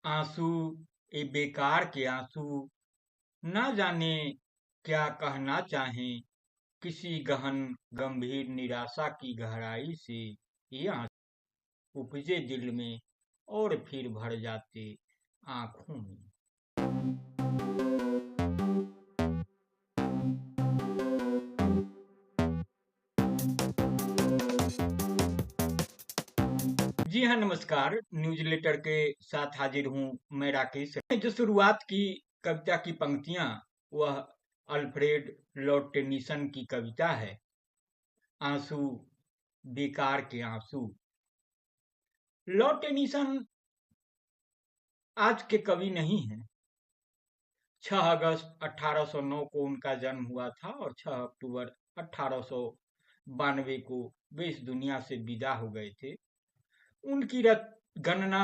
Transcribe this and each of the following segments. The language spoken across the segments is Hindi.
आंसू ए बेकार के आंसू ना जाने क्या कहना चाहें। किसी गहन गंभीर निराशा की गहराई से ये आंसू उपजे दिल में और फिर भर जाते आंखों में। जी हाँ, नमस्कार। न्यूज लेटर के साथ हाजिर हूँ मैं, राकेश। जो शुरुआत की कविता की पंक्तियां, वह अल्फ्रेड लॉर्ड टेनिसन की कविता है, आंसू बेकार के आंसू। लॉर्ड टेनिसन आज के कवि नहीं हैं। 6 अगस्त 1809 को उनका जन्म हुआ था और 6 अक्टूबर 1892 को वे इस दुनिया से विदा हो गए थे। उनकी गणना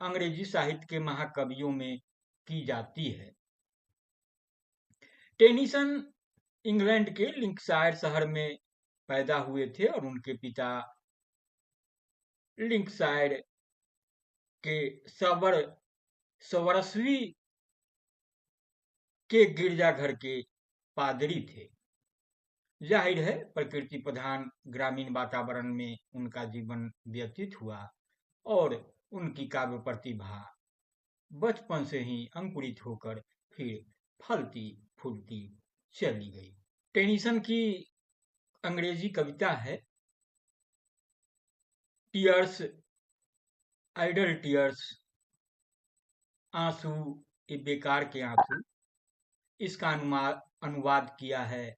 अंग्रेजी साहित्य के महाकवियों में की जाती है। टेनिसन इंग्लैंड के लिंकशायर शहर में पैदा हुए थे और उनके पिता लिंकशायर के सवरस्वी के गिरजाघर के पादरी थे। जाहिर है, प्रकृति प्रधान ग्रामीण वातावरण में उनका जीवन व्यतीत हुआ और उनकी काव्य प्रतिभा बचपन से ही अंकुरित होकर फिर फलती फूलती चली गई। टेनिसन की अंग्रेजी कविता है टीयर्स, आइडल टीयर्स, आंसू ये बेकार के आंसू। इसका अनुवाद किया है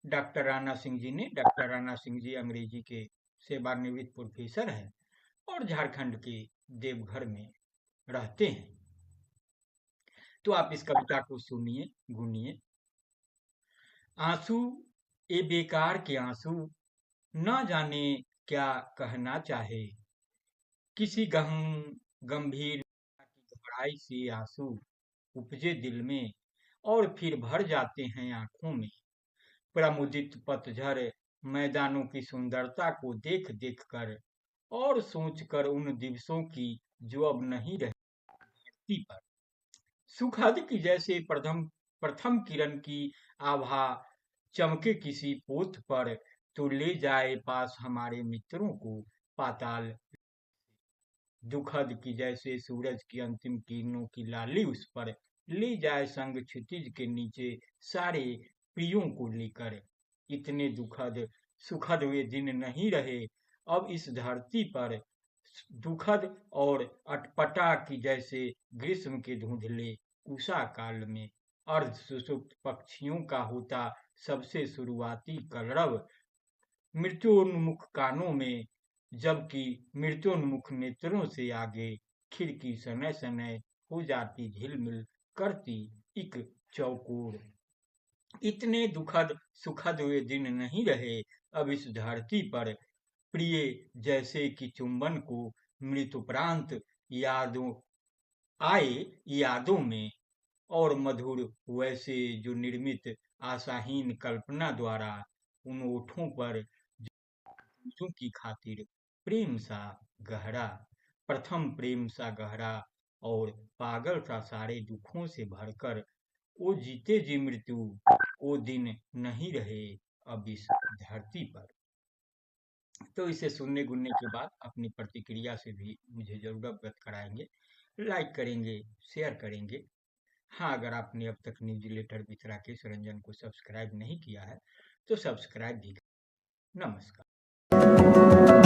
डॉक्टर राणा सिंह जी ने। डॉक्टर राणा सिंह जी अंग्रेजी के सेवानिवृत्त प्रोफेसर हैं और झारखंड के देवघर में रहते हैं। तो आप इस कविता को सुनिए, गुनिए। आंसू ए बेकार के आंसू ना जाने क्या कहना चाहे। किसी गंभीर की गहराई से आंसू उपजे दिल में और फिर भर जाते हैं आंखों में। प्रमुदित पतझड़ मैदानों की सुंदरता को देख देख कर और सोच कर उन दिवसों की जो अब नहीं रहे धरती पर। सुखद की जैसे प्रथम प्रथम किरण की आभा चमके किसी पोत पर, तो ले जाए पास हमारे मित्रों को पाताल। दुखद की जैसे सूरज की अंतिम किरणों की लाली उस पर ले जाए संग क्षितिज के नीचे सारे प्रियों को लेकर। इतने दुखद सुखद वे दिन नहीं रहे अब इस धरती पर। दुखद और अटपटा की जैसे ग्रीष्म के धुंधले उषा काल में अर्ध सुषुप्त पक्षियों का होता सबसे शुरुआती कलरव मृत्योन्मुख कानों में, जबकि मृत्योन्मुख नेत्रों से आगे खिड़की सनय सनय हो जाती झिलमिल करती एक चौकोर। इतने दुखद सुखद वे दिन नहीं रहे अब इस धरती पर। प्रिय जैसे कि चुंबन को मृत्युपरांत यादों आए यादों में, और मधुर वैसे जो निर्मित आशाहीन कल्पना द्वारा उन ओठों पर दूसरों की खातिर प्रेम सा गहरा, प्रथम प्रेम सा गहरा और पागल सा सारे दुखों से भरकर वो जीते जी मृत्यु वो दिन नहीं रहे अब इस धरती पर। तो इसे सुनने गुनने के बाद अपनी प्रतिक्रिया से भी मुझे जरूर अवगत कराएंगे, लाइक करेंगे, शेयर करेंगे। हाँ, अगर आपने अब तक newsletter with Rakesh Ranjan को सब्सक्राइब नहीं किया है तो सब्सक्राइब भी करें। नमस्कार।